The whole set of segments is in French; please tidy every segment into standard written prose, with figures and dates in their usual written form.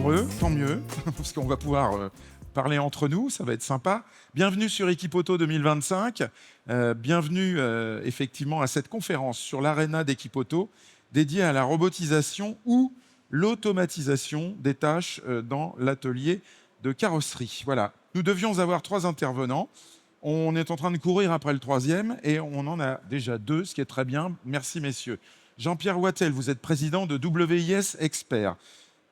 nombreux, tant mieux, parce qu'on va pouvoir parler entre nous, ça va être sympa. Bienvenue sur Equipoto 2025, bienvenue effectivement à cette conférence sur l'aréna d'Equipoto dédiée à la robotisation ou l'automatisation des tâches dans l'atelier de carrosserie. Voilà, nous devions avoir 3 intervenants. On est en train de courir après le 3e et on en a déjà 2, ce qui est très bien. Merci messieurs. Jean-Pierre Wattel, vous êtes président de WIS Expert.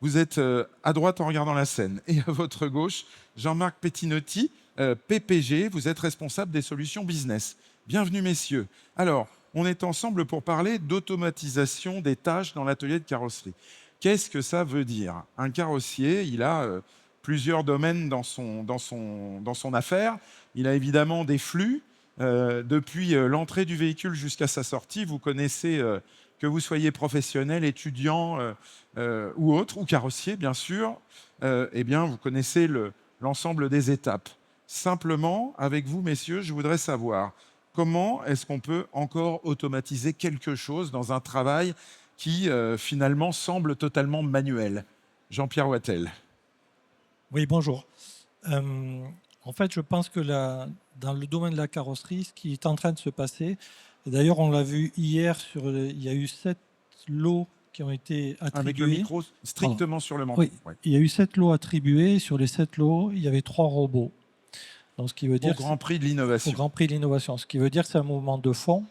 Vous êtes à droite en regardant la scène. Et à votre gauche, Jean-Marc Pettinotti, PPG, vous êtes responsable des solutions business. Bienvenue messieurs. Alors, on est ensemble pour parler d'automatisation des tâches dans l'atelier de carrosserie. Qu'est-ce que ça veut dire? Un carrossier, il a plusieurs domaines dans son affaire. Il a évidemment des flux. Depuis l'entrée du véhicule jusqu'à sa sortie, vous connaissez, que vous soyez professionnel, étudiant ou autre, ou carrossier bien sûr, eh bien, vous connaissez l'ensemble des étapes. Simplement, avec vous messieurs, je voudrais savoir comment est-ce qu'on peut encore automatiser quelque chose dans un travail qui finalement semble totalement manuel. Jean-Pierre Wattel. Oui, bonjour. En fait, je pense que dans le domaine de la carrosserie, ce qui est en train de se passer, et d'ailleurs on l'a vu hier, il y a eu 7 lots qui ont été attribués. Avec le micro strictement sur le menton. Oui, ouais. Il y a eu 7 lots attribués. Sur les 7 lots, il y avait 3 robots. Donc, ce qui veut dire au Grand Prix de l'innovation. Au Grand Prix de l'innovation. Ce qui veut dire que c'est un mouvement de fond.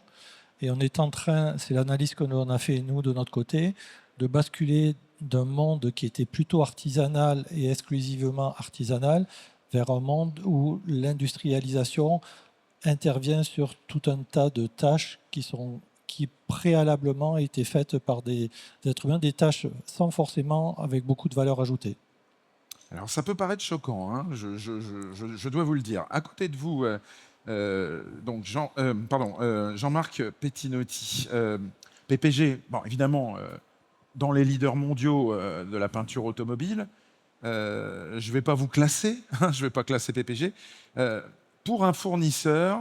Et on est en train, c'est l'analyse que l'on a fait, nous, de notre côté, de basculer d'un monde qui était plutôt artisanal et exclusivement artisanal vers un monde où l'industrialisation intervient sur tout un tas de tâches qui préalablement étaient faites par des êtres humains, des tâches sans forcément avec beaucoup de valeur ajoutée. Alors ça peut paraître choquant, hein, je dois vous le dire. À côté de vous, donc Jean-Marc Pettinotti, PPG, bon, évidemment, dans les leaders mondiaux de la peinture automobile. Je ne vais pas vous classer, je ne vais pas classer PPG. Pour un fournisseur,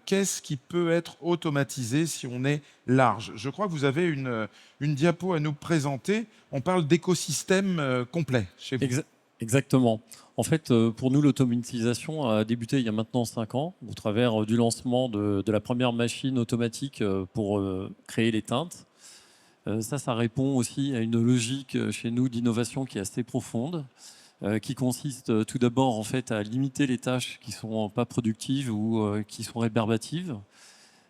qu'est-ce qui peut être automatisé si on est large? Je crois que vous avez une diapo à nous présenter. On parle d'écosystème complet chez vous. Exactement. En fait, pour nous, l'automatisation a débuté il y a maintenant 5 ans, au travers du lancement de la première machine automatique pour créer les teintes. Ça répond aussi à une logique chez nous d'innovation qui est assez profonde, qui consiste tout d'abord en fait à limiter les tâches qui ne sont pas productives ou qui sont rébarbatives,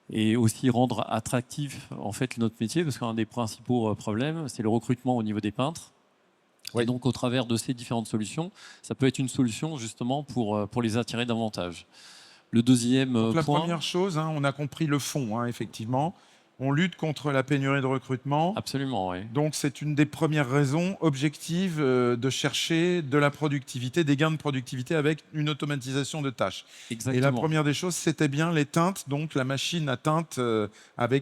et aussi rendre attractif en fait notre métier, parce qu'un des principaux problèmes, c'est le recrutement au niveau des peintres. Oui. Et donc au travers de ces différentes solutions, ça peut être une solution justement pour les attirer davantage. Le deuxième donc, la point... première chose, hein, on a compris le fond, hein, effectivement. On lutte contre la pénurie de recrutement. Absolument, oui. Donc, c'est une des premières raisons objectives de chercher de la productivité, des gains de productivité avec une automatisation de tâches. Exactement. Et la première des choses, c'était bien les teintes, donc la machine à teintes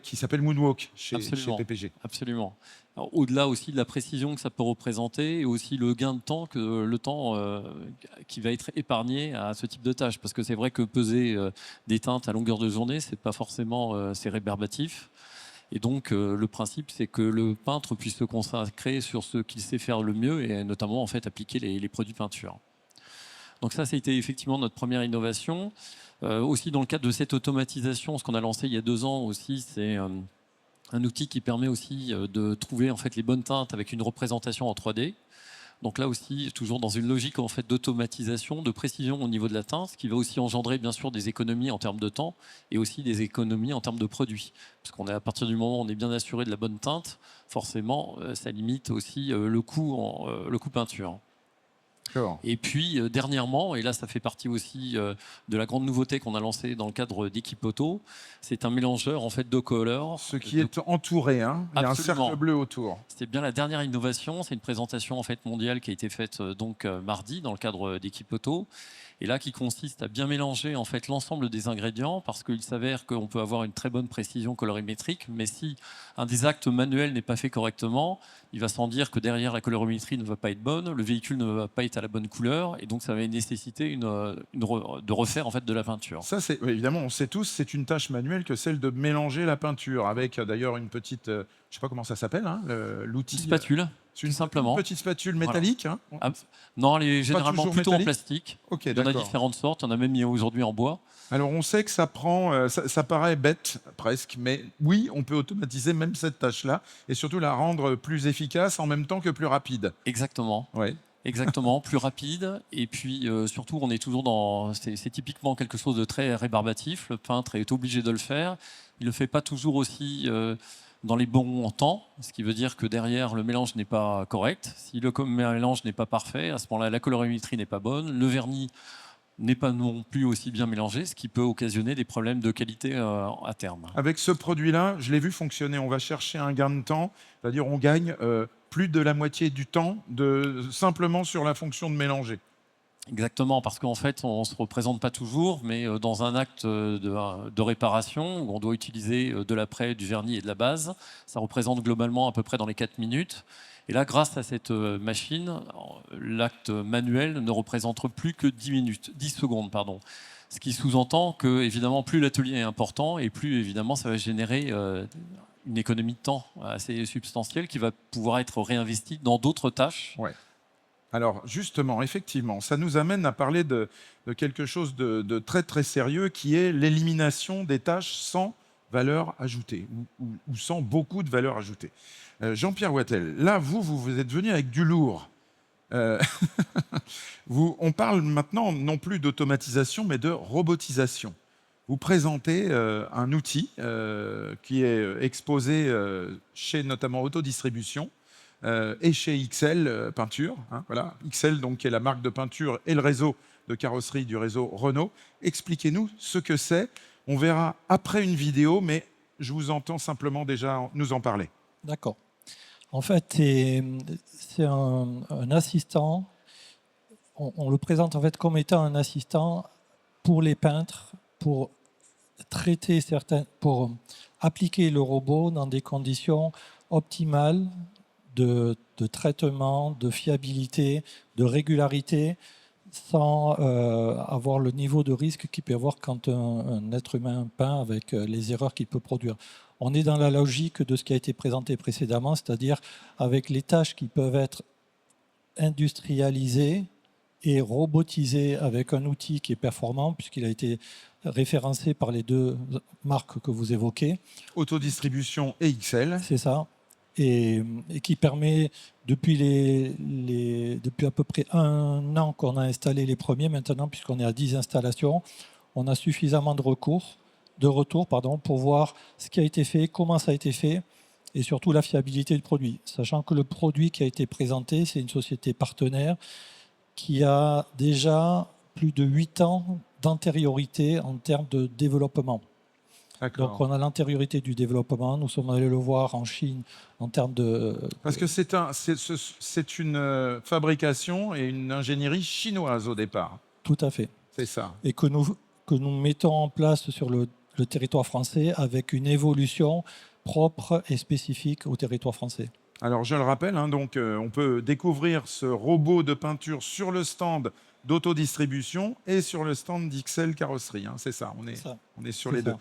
qui s'appelle Moonwalk chez PPG. Absolument. Au-delà aussi de la précision que ça peut représenter et aussi le gain de temps, qui va être épargné à ce type de tâches. Parce que c'est vrai que peser des teintes à longueur de journée, c'est pas forcément c'est rébarbatif. Et donc, le principe, c'est que le peintre puisse se consacrer sur ce qu'il sait faire le mieux et notamment en fait, appliquer les produits peinture. Donc ça a été effectivement notre première innovation. Aussi, dans le cadre de cette automatisation, ce qu'on a lancé il y a 2 ans aussi, c'est un outil qui permet aussi de trouver en fait, les bonnes teintes avec une représentation en 3D. Donc là aussi, toujours dans une logique en fait, d'automatisation, de précision au niveau de la teinte, ce qui va aussi engendrer bien sûr des économies en termes de temps et aussi des économies en termes de produits. Parce qu'à partir du moment où on est bien assuré de la bonne teinte, forcément, ça limite aussi le coût peinture. Et puis dernièrement, et là ça fait partie aussi de la grande nouveauté qu'on a lancée dans le cadre d'Equipoto, c'est un mélangeur en fait de couleurs. Ce qui est entouré, hein. Il y a un cercle bleu autour. C'était bien la dernière innovation, c'est une présentation en fait mondiale qui a été faite donc mardi dans le cadre d'Equipoto. Et là, qui consiste à bien mélanger en fait l'ensemble des ingrédients, parce qu'il s'avère qu'on peut avoir une très bonne précision colorimétrique, mais si un des actes manuels n'est pas fait correctement, il va sans dire que derrière la colorimétrie ne va pas être bonne, le véhicule ne va pas être à la bonne couleur, et donc ça va nécessiter de refaire en fait de la peinture. Ça, c'est évidemment, on sait tous, c'est une tâche manuelle que celle de mélanger la peinture, avec d'ailleurs une petite, je ne sais pas comment ça s'appelle, hein, l'outil. Spatule. C'est une Tout simplement. petite spatule métallique, hein. Ah, non, elle est généralement toujours plutôt en métallique. plastique. Ok, Il y en a d'accord. différentes sortes. Il y en a même aujourd'hui en bois. Alors, on sait que ça prend, ça paraît bête presque, mais oui, on peut automatiser même cette tâche-là et surtout la rendre plus efficace en même temps que plus rapide. Exactement. Ouais. Exactement, plus rapide. Et puis surtout, on est toujours dans. C'est typiquement quelque chose de très rébarbatif. Le peintre est obligé de le faire. Il ne le fait pas toujours aussi dans les bons temps, ce qui veut dire que derrière, le mélange n'est pas correct. Si le mélange n'est pas parfait, à ce moment-là, la colorimétrie n'est pas bonne. Le vernis n'est pas non plus aussi bien mélangé, ce qui peut occasionner des problèmes de qualité à terme. Avec ce produit-là, je l'ai vu fonctionner. On va chercher un gain de temps, c'est-à-dire on gagne plus de la moitié du temps simplement sur la fonction de mélanger. Exactement, parce qu'en fait, on ne se représente pas toujours, mais dans un acte de réparation, où on doit utiliser de l'après, du vernis et de la base, ça représente globalement à peu près dans les 4 minutes. Et là, grâce à cette machine, l'acte manuel ne représente plus que 10 secondes. Pardon. Ce qui sous-entend que, évidemment, plus l'atelier est important, et plus, évidemment, ça va générer une économie de temps assez substantielle qui va pouvoir être réinvestie dans d'autres tâches. Ouais. Alors justement, effectivement, ça nous amène à parler de quelque chose de très très sérieux qui est l'élimination des tâches sans valeur ajoutée ou sans beaucoup de valeur ajoutée. Jean-Pierre Wattel, là, vous êtes venu avec du lourd. Euh, on parle maintenant non plus d'automatisation, mais de robotisation. Vous présentez un outil qui est exposé chez notamment Autodistribution, et chez XL Peinture. Hein, voilà. XL, donc, qui est la marque de peinture et le réseau de carrosserie du réseau Renault. Expliquez-nous ce que c'est. On verra après une vidéo, mais je vous entends simplement déjà nous en parler. D'accord. En fait, c'est un assistant. On le présente en fait comme étant un assistant pour les peintres, pour pour appliquer le robot dans des conditions optimales de traitement, de fiabilité, de régularité, sans avoir le niveau de risque qu'il peut y avoir quand un être humain peint avec les erreurs qu'il peut produire. On est dans la logique de ce qui a été présenté précédemment, c'est-à-dire avec les tâches qui peuvent être industrialisées et robotisées avec un outil qui est performant, puisqu'il a été référencé par les deux marques que vous évoquez. Autodistribution et XL. C'est ça. Et qui permet, depuis à peu près 1 an qu'on a installé les premiers, maintenant, puisqu'on est à 10 installations, on a suffisamment de retours pour voir ce qui a été fait, comment ça a été fait, et surtout la fiabilité du produit. Sachant que le produit qui a été présenté, c'est une société partenaire qui a déjà plus de 8 ans d'antériorité en termes de développement. Donc on a l'antériorité du développement. Nous sommes allés le voir en Chine en termes de... Parce que c'est une fabrication et une ingénierie chinoise au départ. Tout à fait. C'est ça. Et que nous mettons en place sur le territoire français avec une évolution propre et spécifique au territoire français. Alors je le rappelle, hein, donc, on peut découvrir ce robot de peinture sur le stand d'Autodistribution et sur le stand d'XL Carrosserie. Hein, c'est ça, on est sur les deux.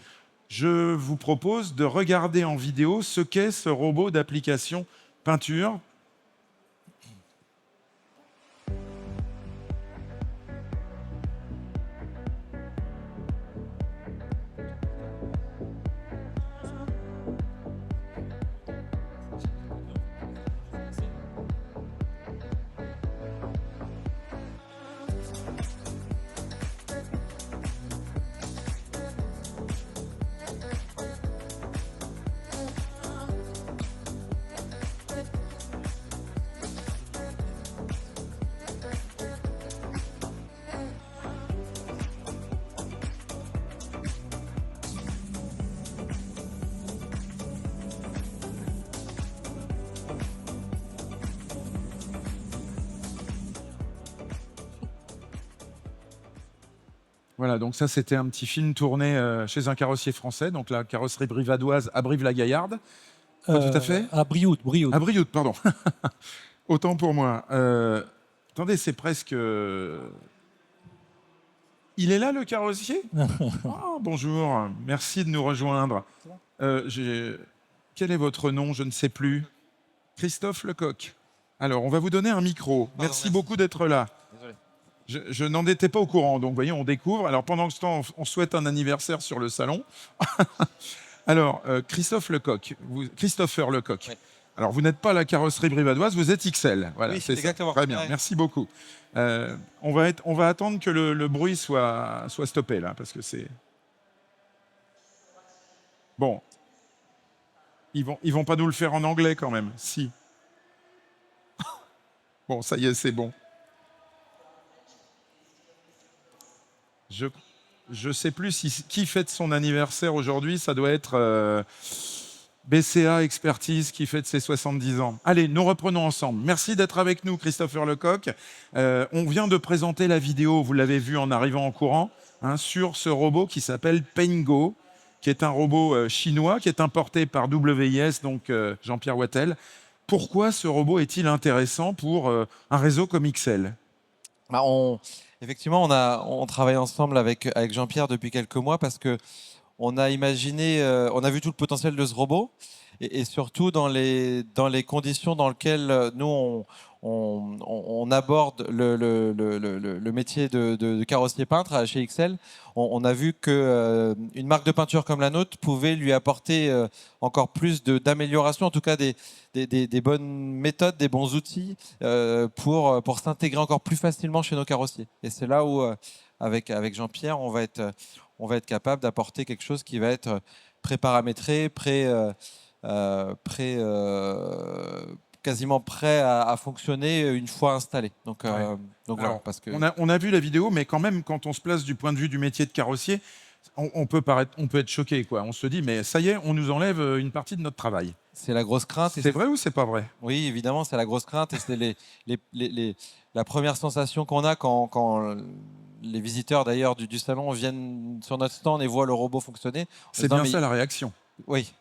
Je vous propose de regarder en vidéo ce qu'est ce robot d'application peinture. Voilà, donc ça c'était un petit film tourné chez un carrossier français, donc la carrosserie brivadoise à Brive-la-Gaillarde. Pas tout à fait. À Brioude. À Brioude, pardon. Autant pour moi. Attendez, c'est presque... Il est là, le carrossier? Ah, bonjour, merci de nous rejoindre. Quel est votre nom? Je ne sais plus. Christophe Lecoq. Alors, on va vous donner un micro. Merci beaucoup d'être là. Désolé. Je n'en étais pas au courant, donc vous voyez, on découvre. Alors, pendant ce temps, on souhaite un anniversaire sur le salon. Alors, Christopher Lecoq. Oui. Alors, vous n'êtes pas la carrosserie brivadoise, vous êtes XL. Voilà, Oui, c'est ça. exactement. Très bien, Ouais. merci beaucoup. On va attendre que le bruit soit stoppé, là, parce que c'est... Bon. Ils vont pas nous le faire en anglais, quand même. Si. Bon, ça y est, c'est bon. Je sais plus qui fête son anniversaire aujourd'hui. Ça doit être BCA Expertise qui fête ses 70 ans. Allez, nous reprenons ensemble. Merci d'être avec nous, Christopher Lecoq. On vient de présenter la vidéo, vous l'avez vu en arrivant en courant, hein, sur ce robot qui s'appelle PaintGo, qui est un robot chinois, qui est importé par WIS, donc Jean-Pierre Wattel. Pourquoi ce robot est-il intéressant pour un réseau comme XL? Bah, effectivement, on travaille ensemble avec Jean-Pierre depuis quelques mois parce que on a imaginé, on a vu tout le potentiel de ce robot et surtout dans les conditions dans lesquelles nous on aborde le métier de carrossier peintre chez XL. On a vu que une marque de peinture comme la nôtre pouvait lui apporter encore plus d'amélioration, en tout cas des bonnes méthodes, des bons outils pour s'intégrer encore plus facilement chez nos carrossiers. Et c'est là où, avec Jean-Pierre, on va être capable d'apporter quelque chose qui va être pré-paramétré, quasiment prêt à fonctionner une fois installé. Donc Alors, voilà, parce que on a vu la vidéo, mais quand même, quand on se place du point de vue du métier de carrossier, on peut être choqué, quoi. On se dit, mais ça y est, on nous enlève une partie de notre travail. c'est la grosse crainte. C'est vrai ou c'est pas vrai? Oui, évidemment, c'est la grosse crainte et c'est la première sensation qu'on a quand les visiteurs d'ailleurs du salon viennent sur notre stand et voient le robot fonctionner. C'est bien ça la réaction. Oui.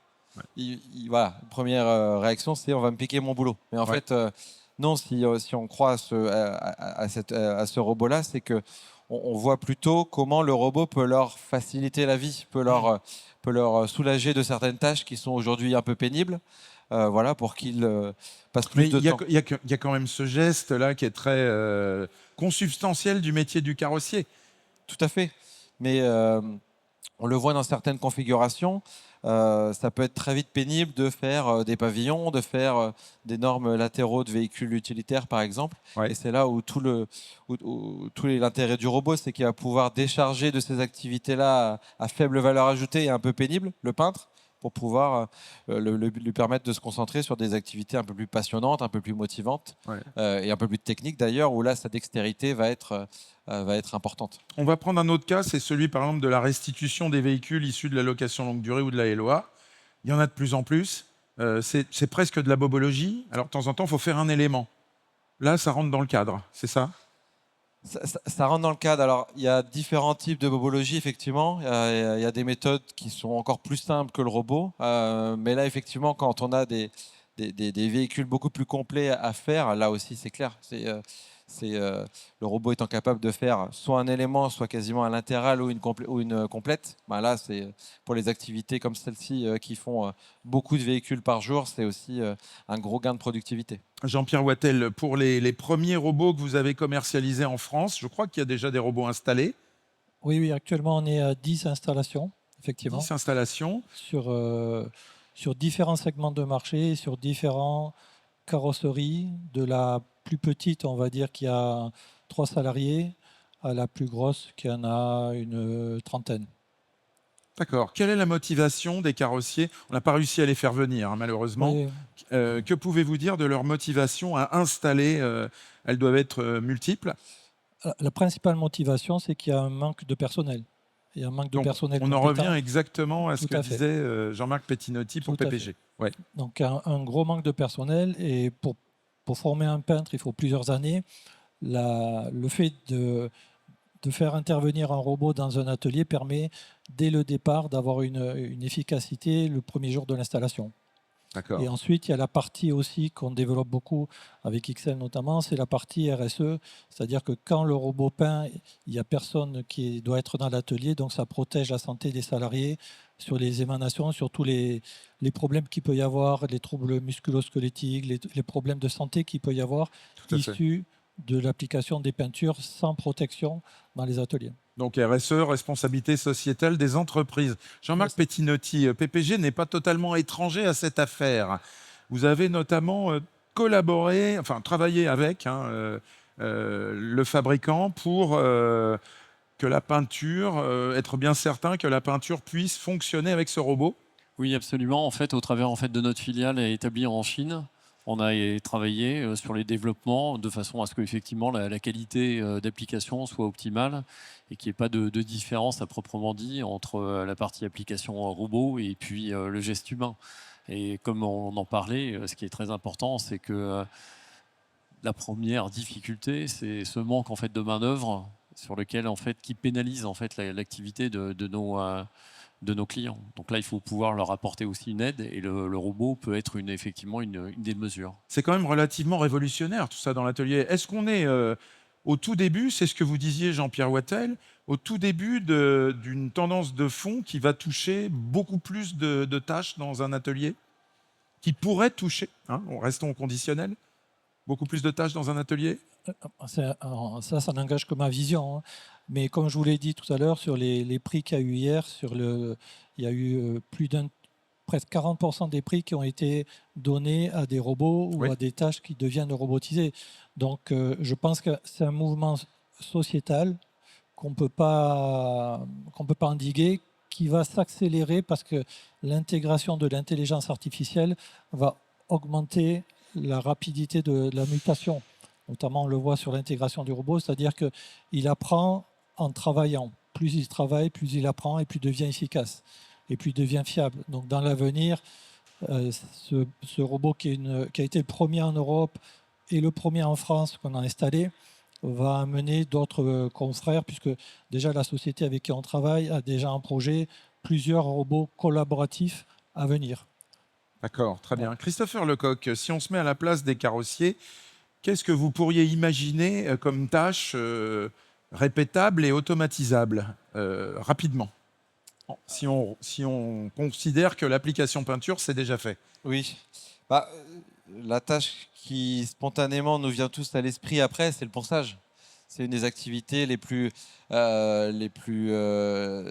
Ouais. Voilà, première réaction, c'est on va me piquer mon boulot. Mais en fait, non, si on croit à ce robot-là, c'est que on voit plutôt comment le robot peut leur faciliter la vie, peut leur soulager de certaines tâches qui sont aujourd'hui un peu pénibles. Voilà, pour qu'ils passent plus Mais de temps. il y a quand même ce geste-là qui est très consubstantiel du métier du carrossier. Tout à fait. Mais on le voit dans certaines configurations. Ça peut être très vite pénible de faire des pavillons, de faire des normes latéraux de véhicules utilitaires, par exemple. Ouais. Et c'est là où tout l'intérêt du robot, c'est qu'il va pouvoir décharger de ces activités-là à faible valeur ajoutée et un peu pénible, le peintre, pour pouvoir lui permettre de se concentrer sur des activités un peu plus passionnantes, un peu plus motivantes, et un peu plus techniques d'ailleurs, où là, sa dextérité va être importante. On va prendre un autre cas, c'est celui par exemple de la restitution des véhicules issus de la location longue durée ou de la LOA. Il y en a de plus en plus. C'est presque de la bobologie. Alors de temps en temps, il faut faire un élément. Là, ça rentre dans le cadre, c'est ça? Ça rentre dans le cadre. Alors, il y a différents types de bobologie, effectivement. Il y a des méthodes qui sont encore plus simples que le robot. Mais là, effectivement, quand on a des véhicules beaucoup plus complets à faire, là aussi, c'est clair. Le robot étant capable de faire soit un élément, soit quasiment un latéral ou une complète. Ben là, c'est pour les activités comme celle-ci qui font beaucoup de véhicules par jour, c'est aussi un gros gain de productivité. Jean-Pierre Wattel, pour les premiers robots que vous avez commercialisés en France, je crois qu'il y a déjà des robots installés. Oui, actuellement, on est à 10 installations, effectivement, 10 installations. sur différents segments de marché, sur différentes carrosseries, de la plus petite, on va dire, qui a 3 salariés, à la plus grosse, qui en a une trentaine. D'accord. Quelle est la motivation des carrossiers? On n'a pas réussi à les faire venir, hein, malheureusement. Oui. Que pouvez-vous dire de leur motivation à installer? Elles doivent être multiples. La principale motivation, c'est qu'il y a un manque de personnel. Il y a un manque de Donc, personnel on en compétent. revient exactement à ce Tout que à fait. disait Jean-Marc Pettinotti pour Tout à PPG. Ouais. Donc un gros manque de personnel, et pour former un peintre, il faut plusieurs années. Le fait de faire intervenir un robot dans un atelier permet dès le départ d'avoir une efficacité le premier jour de l'installation. D'accord. Et ensuite, il y a la partie aussi qu'on développe beaucoup avec XL notamment, c'est la partie RSE. C'est-à-dire que quand le robot peint, il n'y a personne qui doit être dans l'atelier, donc ça protège la santé des salariés sur les émanations, sur tous les problèmes qu'il peut y avoir, les troubles musculo-squelettiques, les problèmes de santé qu'il peut y avoir Tout à fait. issus de l'application des peintures sans protection dans les ateliers. Donc RSE, responsabilité sociétale des entreprises. Jean-Marc Pettinotti, PPG n'est pas totalement étranger à cette affaire. Vous avez notamment collaboré, enfin travaillé avec le fabricant pour que la peinture, être bien certain que la peinture puisse fonctionner avec ce robot. Oui, absolument. En fait, au travers de notre filiale établie en Chine, on a travaillé sur les développements de façon à ce qu'effectivement la qualité d'application soit optimale et qu'il n'y ait pas de différence à proprement dit entre la partie application robot et puis le geste humain. Et comme on en parlait, ce qui est très important, c'est que la première difficulté, c'est ce manque de main-d'œuvre sur lequel qui pénalise l'activité de nos clients. Donc là, il faut pouvoir leur apporter aussi une aide et le robot peut être effectivement une des mesures. C'est quand même relativement révolutionnaire tout ça dans l'atelier. Est-ce qu'on est au tout début, c'est ce que vous disiez Jean-Pierre Wattel, au tout début d'une tendance de fond qui va toucher beaucoup plus de tâches dans un atelier, qui pourrait toucher, restons au conditionnel, beaucoup plus de tâches dans un atelier? Ça n'engage que ma vision. Hein. Mais comme je vous l'ai dit tout à l'heure, sur les prix qu'il y a eu hier, il y a eu presque 40% des prix qui ont été donnés à des robots ou à des tâches qui deviennent robotisées. Donc je pense que c'est un mouvement sociétal qu'on ne peut pas endiguer, qui va s'accélérer parce que l'intégration de l'intelligence artificielle va augmenter la rapidité de la mutation. Notamment, on le voit sur l'intégration du robot, c'est-à-dire qu'il apprend en travaillant. Plus il travaille, plus il apprend et plus il devient efficace et plus il devient fiable. Donc, dans l'avenir, ce robot qui a été le premier en Europe et le premier en France qu'on a installé va amener d'autres confrères, puisque déjà la société avec qui on travaille a déjà en projet plusieurs robots collaboratifs à venir. D'accord, très bien. Christopher Lecoq, si on se met à la place des carrossiers, qu'est-ce que vous pourriez imaginer comme tâche répétable et automatisable rapidement, si on considère que l'application peinture, c'est déjà fait? Oui. La tâche qui spontanément nous vient tous à l'esprit après, c'est le ponçage. C'est une des activités les plus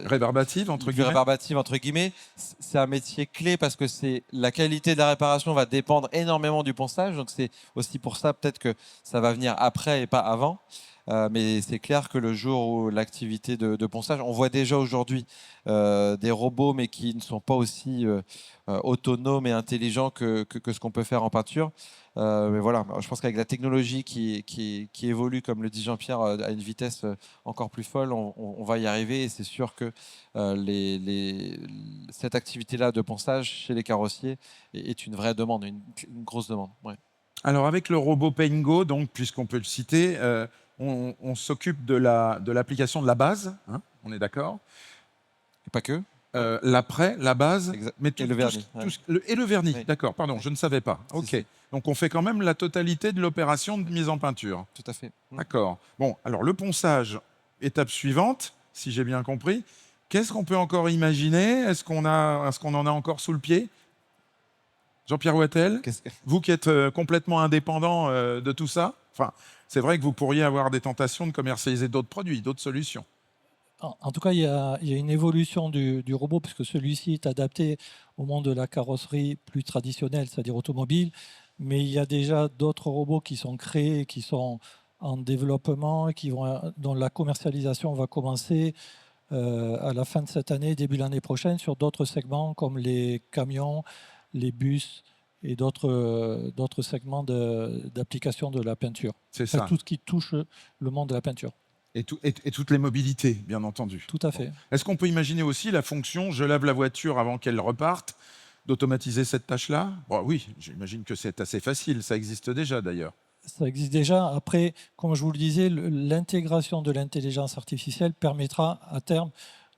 rébarbative entre guillemets. C'est un métier clé parce que la qualité de la réparation va dépendre énormément du ponçage. Donc c'est aussi pour ça peut-être que ça va venir après et pas avant. Mais c'est clair que le jour où l'activité de ponçage, on voit déjà aujourd'hui des robots, mais qui ne sont pas aussi autonomes et intelligents que ce qu'on peut faire en peinture. Mais voilà, je pense qu'avec la technologie qui évolue, comme le dit Jean-Pierre, à une vitesse encore plus folle, on va y arriver. Et c'est sûr que cette activité-là de ponçage chez les carrossiers est une vraie demande, une grosse demande. Ouais. Alors avec le robot Paingo, donc, puisqu'on peut le citer, on s'occupe de l'application de la base, on est d'accord? Et pas que. L'après, la base, mais et le vernis. Et le vernis, oui. D'accord, pardon, je ne savais pas. Ok. Donc on fait quand même la totalité de l'opération de mise en peinture. Tout à fait. D'accord. Bon, alors le ponçage, étape suivante, si j'ai bien compris. Qu'est-ce qu'on peut encore imaginer? Est-ce qu'on en a encore sous le pied? Jean-Pierre Wattel, vous qui êtes complètement indépendant de tout ça, c'est vrai que vous pourriez avoir des tentations de commercialiser d'autres produits, d'autres solutions. En tout cas, il y a une évolution du robot, puisque celui-ci est adapté au monde de la carrosserie plus traditionnelle, c'est-à-dire automobile. Mais il y a déjà d'autres robots qui sont créés, qui sont en développement, dont la commercialisation va commencer à la fin de cette année, début de l'année prochaine, sur d'autres segments comme les camions, les bus et d'autres segments d'application de la peinture. C'est ça. Tout ce qui touche le monde de la peinture. Et toutes les mobilités, bien entendu. Tout à fait. Bon. Est-ce qu'on peut imaginer aussi la fonction « je lave la voiture avant qu'elle reparte », d'automatiser cette tâche-là? Oui, j'imagine que c'est assez facile. Ça existe déjà, d'ailleurs. Ça existe déjà. Après, comme je vous le disais, l'intégration de l'intelligence artificielle permettra à terme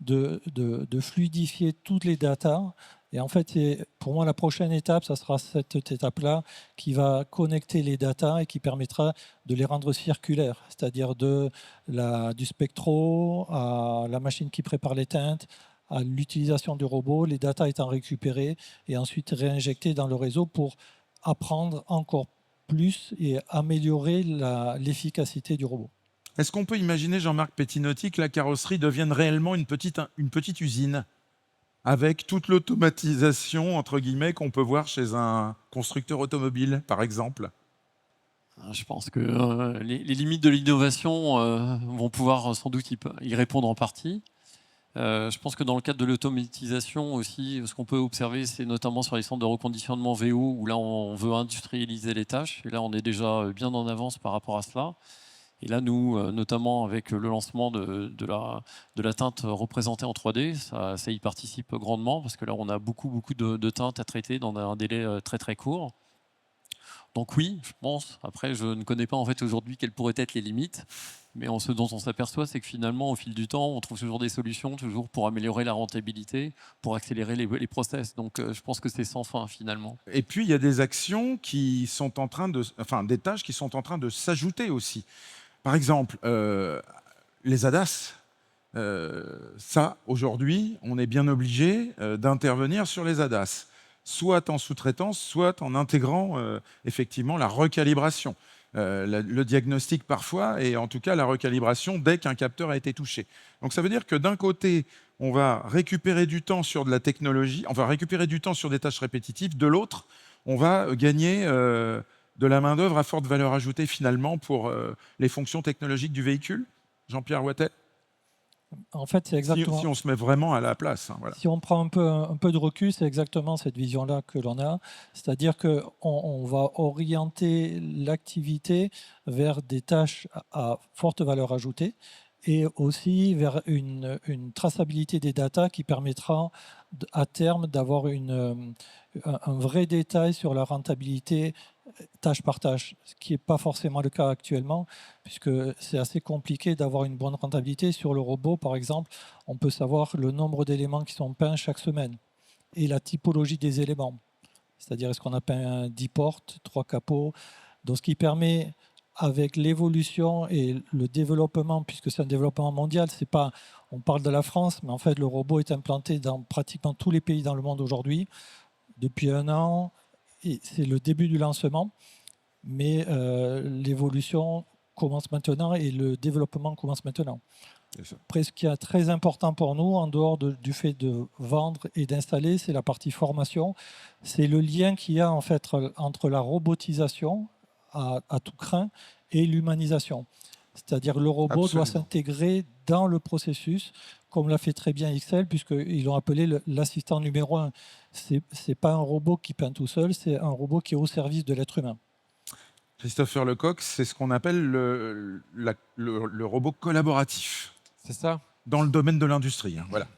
de fluidifier toutes les datas. Et en fait, pour moi, la prochaine étape, ça sera cette étape-là qui va connecter les datas et qui permettra de les rendre circulaires, c'est-à-dire du spectro à la machine qui prépare les teintes, à l'utilisation du robot, les datas étant récupérées et ensuite réinjectées dans le réseau pour apprendre encore plus et améliorer l'efficacité du robot. Est-ce qu'on peut imaginer, Jean-Marc Pettinotti, que la carrosserie devienne réellement une petite usine avec toute l'automatisation, entre guillemets, qu'on peut voir chez un constructeur automobile, par exemple? Je pense que les limites de l'innovation vont pouvoir sans doute y répondre en partie. Je pense que dans le cadre de l'automatisation aussi, ce qu'on peut observer, c'est notamment sur les centres de reconditionnement VO, où là on veut industrialiser les tâches. Et là on est déjà bien en avance par rapport à cela. Et là, nous, notamment avec le lancement de la teinte représentée en 3D, ça y participe grandement, parce que là, on a beaucoup de teintes à traiter dans un délai très très court. Donc oui, je pense. Après, je ne connais pas en fait aujourd'hui quelles pourraient être les limites, mais ce dont on s'aperçoit, c'est que finalement, au fil du temps, on trouve toujours des solutions, toujours pour améliorer la rentabilité, pour accélérer les process. Donc je pense que c'est sans fin finalement. Et puis, il y a des actions qui sont des tâches qui sont en train de s'ajouter aussi. Par exemple, les ADAS, ça, aujourd'hui, on est bien obligé d'intervenir sur les ADAS, soit en sous-traitance, soit en intégrant effectivement la recalibration. Le diagnostic parfois, et en tout cas la recalibration dès qu'un capteur a été touché. Donc ça veut dire que d'un côté, on va récupérer du temps sur de la technologie, on va récupérer du temps sur des tâches répétitives, de l'autre, on va gagner de la main-d'œuvre à forte valeur ajoutée finalement pour les fonctions technologiques du véhicule. Jean-Pierre Wattet? En fait, c'est exactement. Si on se met vraiment à la place. Hein, voilà. Si on prend un peu de recul, c'est exactement cette vision-là que l'on a. C'est-à-dire qu'on va orienter l'activité vers des tâches à forte valeur ajoutée et aussi vers une traçabilité des datas qui permettra à terme d'avoir un vrai détail sur la rentabilité tâche par tâche, ce qui n'est pas forcément le cas actuellement, puisque c'est assez compliqué d'avoir une bonne rentabilité. Sur le robot, par exemple, on peut savoir le nombre d'éléments qui sont peints chaque semaine et la typologie des éléments. C'est-à-dire, est-ce qu'on a peint 10 portes, 3 capots? Donc, ce qui permet, avec l'évolution et le développement, puisque c'est un développement mondial, c'est pas, on parle de la France, mais en fait, le robot est implanté dans pratiquement tous les pays dans le monde aujourd'hui, depuis 1 an. C'est le début du lancement, mais l'évolution commence maintenant et le développement commence maintenant. Après, ce qui est très important pour nous, en dehors du fait de vendre et d'installer, c'est la partie formation. C'est le lien qu'il y a en fait entre la robotisation à tout crin et l'humanisation. C'est-à-dire le robot doit s'intégrer dans le processus, comme l'a fait très bien XL, puisqu'ils l'ont appelé l'assistant numéro 1. Ce n'est pas un robot qui peint tout seul, c'est un robot qui est au service de l'être humain. Christopher Lecoq, c'est ce qu'on appelle le robot collaboratif. C'est ça. Dans le domaine de l'industrie. Hein, voilà.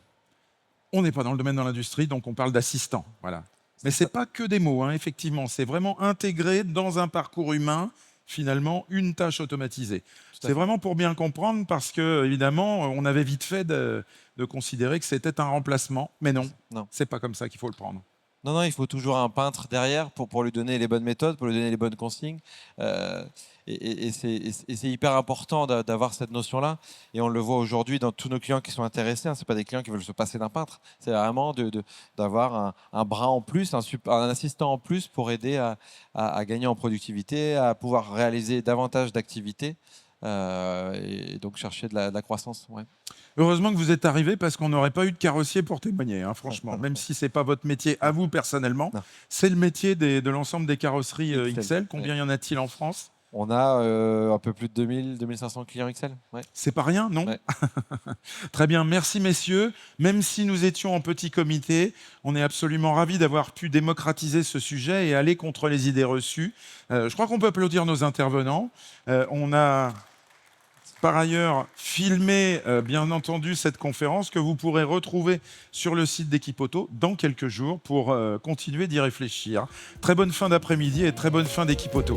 On n'est pas dans le domaine de l'industrie, donc on parle d'assistant. Voilà. Mais ce n'est pas que des mots, hein, effectivement. C'est vraiment intégré dans un parcours humain, finalement, une tâche automatisée. C'est vraiment pour bien comprendre, parce que évidemment, on avait vite fait de considérer que c'était un remplacement. Mais non, c'est pas comme ça qu'il faut le prendre. Non, il faut toujours un peintre derrière pour lui donner les bonnes méthodes, pour lui donner les bonnes consignes. Et c'est hyper important d'avoir cette notion-là. Et on le voit aujourd'hui dans tous nos clients qui sont intéressés. Hein. Ce n'est pas des clients qui veulent se passer d'un peintre. C'est vraiment d'avoir un bras en plus, un assistant en plus pour aider à gagner en productivité, à pouvoir réaliser davantage d'activités. Et donc chercher de la croissance. Ouais. Heureusement que vous êtes arrivé, parce qu'on n'aurait pas eu de carrossier pour témoigner, hein, franchement. Même si ce n'est pas votre métier à vous personnellement, c'est le métier de l'ensemble des carrosseries XL. Combien y en a-t-il en France? On a un peu plus de 2500 clients XL. Ouais. C'est pas rien, non? Ouais. Très bien, merci messieurs. Même si nous étions en petit comité, on est absolument ravis d'avoir pu démocratiser ce sujet et aller contre les idées reçues. Je crois qu'on peut applaudir nos intervenants. On a par ailleurs filmé, bien entendu, cette conférence que vous pourrez retrouver sur le site d'Equipoto dans quelques jours pour continuer d'y réfléchir. Très bonne fin d'après-midi et très bonne fin d'Equipoto.